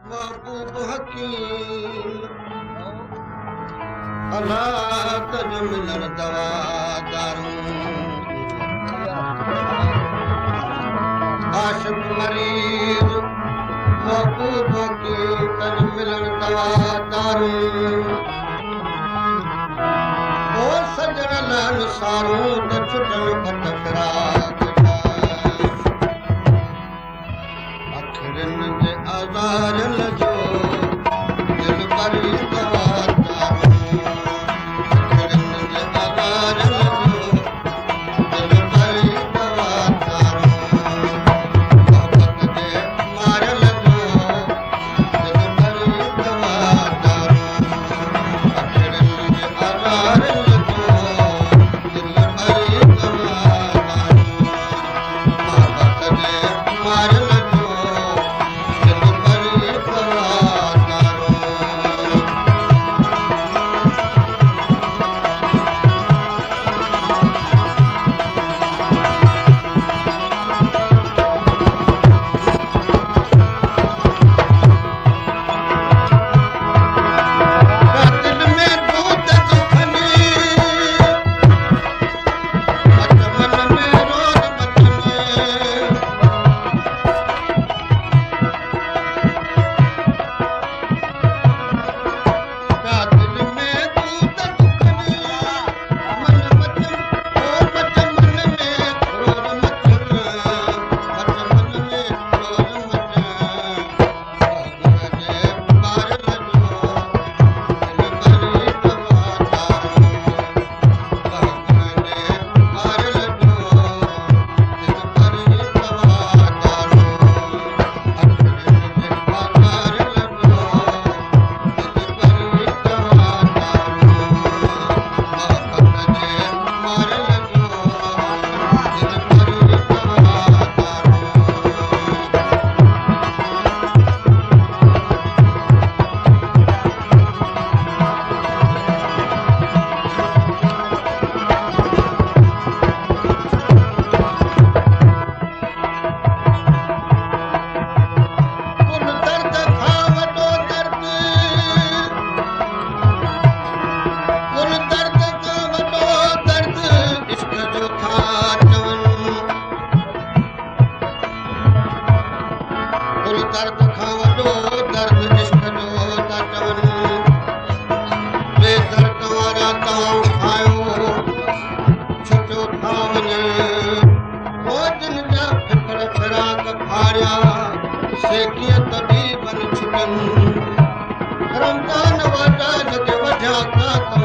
महबूब हकीम अल्लाह तज मिलन दवा दारूं आशिक मरीज महबूब हकीम तज मिलन दवा दारूं ओ सजन लान सारूं त छुटन फट फिराक अखिरन जे आज़ारन जो दिल पर दवा दारूं अखिरन जे आज़ारन जो दिल पर दवा दारूं मोहब्बत जे मारल जो दिल पर दवा दारूं अखिरन जे आज़ारन जो दिल पर दवा दारूं मोहब्बत जे मारल दर्द खां वॾो दर्द इश्क जो था चवनि बेदर्द वारा तव्हां खायो छुटियो था वञे मौजनि जा फिकर फिराक फाड़िया सेकीअ तबीबनि छुटनि रमज़ान वाटा जॾहिं वढिया था